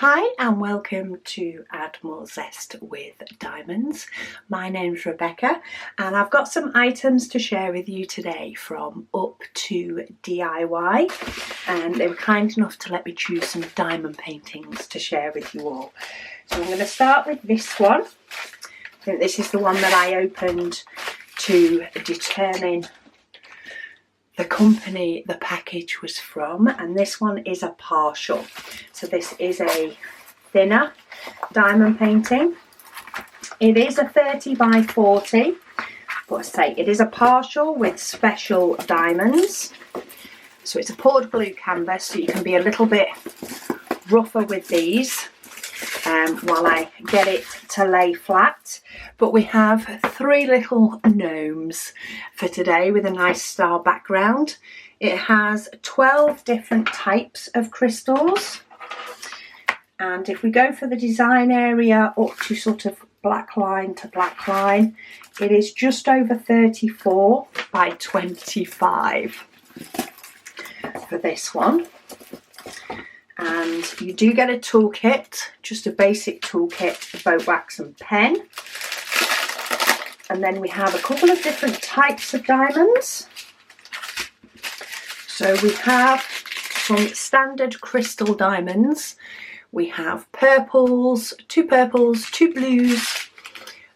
Hi and welcome to Add More Zest with Diamonds. My name's Rebecca and I've got some items to share with you today from Up to DIY, and they were kind enough to let me choose some diamond paintings to share with you all. So I'm going to start with this one. I think this is the one that I opened to determine the company the package was from, and this one is a partial. So this is a thinner diamond painting. It is a 30 by 40, but I say it is a partial with special diamonds. So it's a poured blue canvas, so you can be a little bit rougher with these while I get it to lay flat. But we have three little gnomes for today with a nice star background. It has 12 different types of crystals, and if we go for the design area up to sort of black line to black line, it is just over 34 by 25 for this one. And you do get a toolkit, just a basic toolkit, boat wax and pen. And then we have a couple of different types of diamonds. So we have some standard crystal diamonds. We have purples, two blues,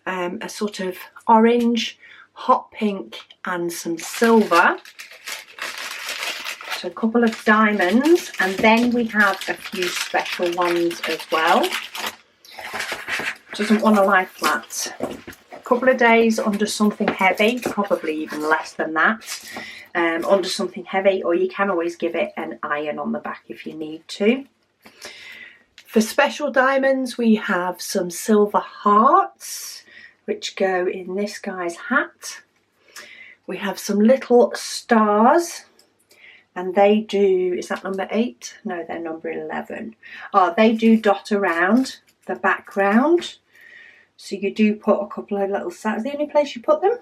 a sort of orange, hot pink and some silver. So a couple of diamonds, and then we have a few special ones as well. Doesn't want to lie flat. A couple of days under something heavy, probably even less than that, under something heavy, or you can always give it an iron on the back if you need to. For special diamonds, we have some silver hearts, which go in this guy's hat. We have some little stars, and they do, is that number 8? No, they're number 11. Oh, they do dot around the background. So you do put a couple of little stars. Is the only place you put them?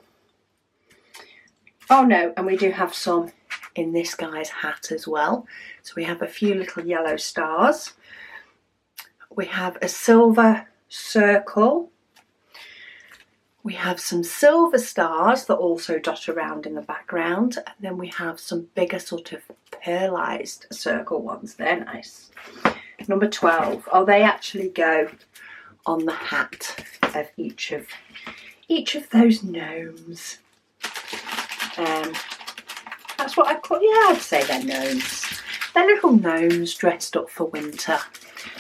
Oh no, and we do have some in this guy's hat as well. So we have a few little yellow stars. We have a silver circle. We have some silver stars that also dot around in the background, and then we have some bigger sort of pearlized circle ones. They're nice. Number 12. Oh, they actually go on the hat of each of those gnomes. That's what I call, yeah, I'd say they're gnomes. They're little gnomes dressed up for winter.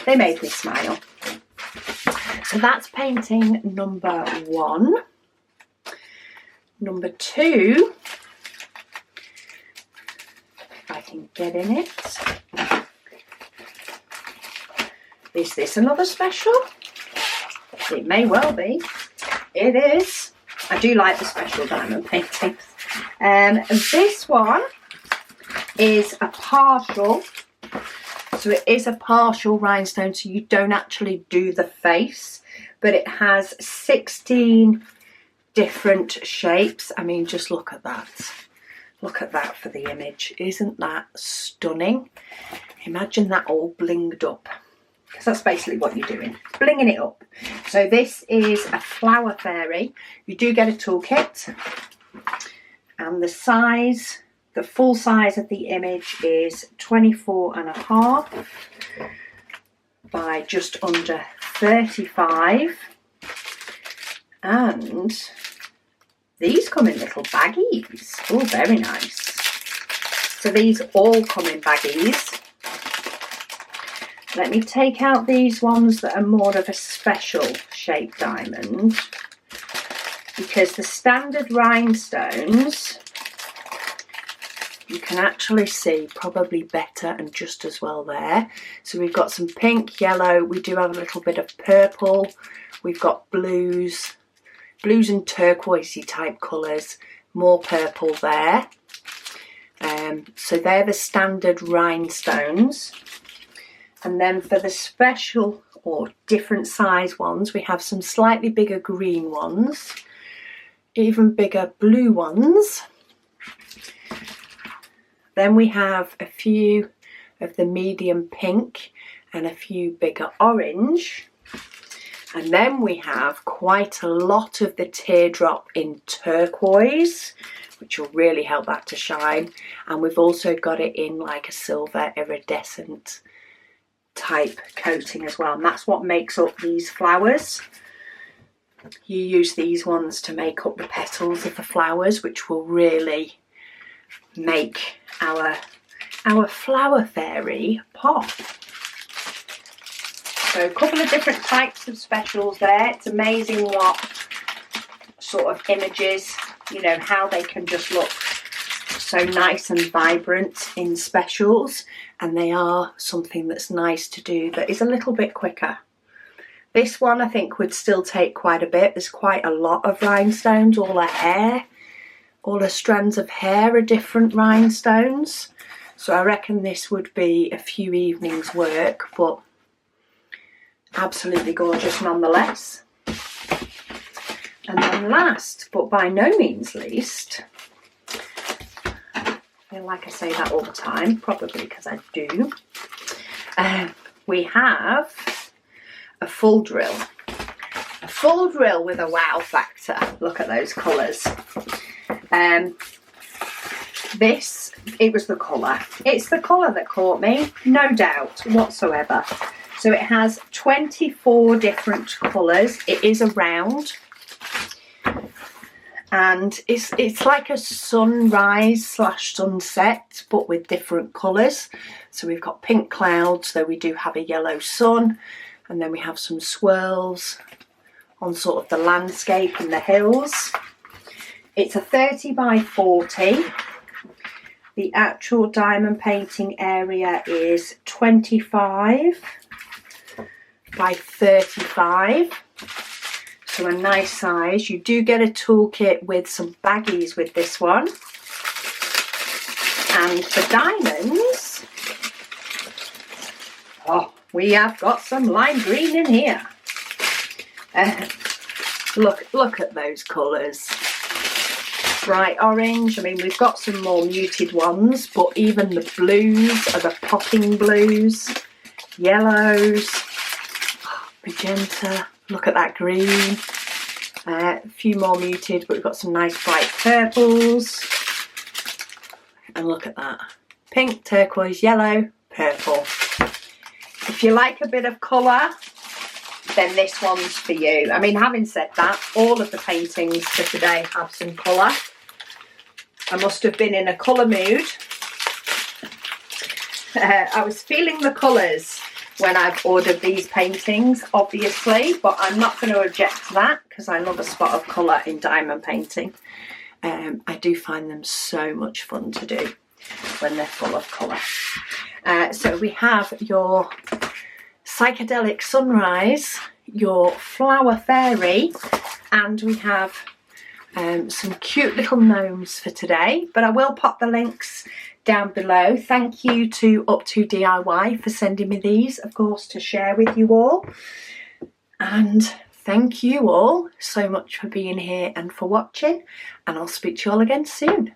They made me smile. So that's painting number 1. Number 2, if I can get in it. Is this another special? It may well be. It is. I do like the special diamond paintings. This one is a partial. So it is a partial rhinestone, so you don't actually do the face, but it has 16 different shapes. I mean, just look at that. Look at that for the image. Isn't that stunning? Imagine that all blinged up, because that's basically what you're doing, blinging it up. So this is a flower fairy. You do get a toolkit, and the size, the full size of the image is 24.5 by just under 35. And these come in little baggies. Oh, very nice. So these all come in baggies. Let me take out these ones that are more of a special shaped diamond, because the standard rhinestones you can actually see probably better and just as well there. So we've got some pink, yellow, we do have a little bit of purple, we've got blues and turquoisey type colours, more purple there. So they're the standard rhinestones. And then for the special or different size ones, we have some slightly bigger green ones, even bigger blue ones. Then we have a few of the medium pink and a few bigger orange. And then we have quite a lot of the teardrop in turquoise, which will really help that to shine. And we've also got it in like a silver iridescent type coating as well. And that's what makes up these flowers. You use these ones to make up the petals of the flowers, which will really make our flower fairy pop. So a couple of different types of specials there. It's amazing what sort of images, you know, how they can just look so nice and vibrant in specials, and they are something that's nice to do that is a little bit quicker. This one I think would still take quite a bit. There's quite a lot of rhinestones, all her hair, all her strands of hair are different rhinestones. So I reckon this would be a few evenings work, but absolutely gorgeous nonetheless. And then last, but by no means least, I feel like I say that all the time, probably because I do, we have a full drill. A full drill with a wow factor. Look at those colours. It was the colour. It's the colour that caught me, no doubt whatsoever. So it has 24 different colours. It is a round, and it's like a sunrise / sunset, but with different colours. So we've got pink clouds, though we do have a yellow sun, and then we have some swirls on sort of the landscape and the hills. It's a 30 by 40. The actual diamond painting area is 25 by 35, so a nice size. You do get a toolkit with some baggies with this one. And for diamonds, oh, we have got some lime green in here. Look at those colours. Bright orange. I mean, we've got some more muted ones, but even the blues are the popping blues. Yellows. Magenta, look at that green. A few more muted, but we've got some nice bright purples. And look at that. Pink, turquoise, yellow, purple. If you like a bit of colour, then this one's for you. I mean, having said that, all of the paintings for today have some colour. I must have been in a colour mood. I was feeling the colours when I've ordered these paintings, obviously, but I'm not going to object to that because I love a spot of colour in diamond painting. I do find them so much fun to do when they're full of colour. So we have your psychedelic sunrise, your flower fairy, and we have some cute little gnomes for today, but I will pop the links down below. Thank you to Up2DIY for sending me these, of course, to share with you all. And thank you all so much for being here and for watching, and I'll speak to you all again soon.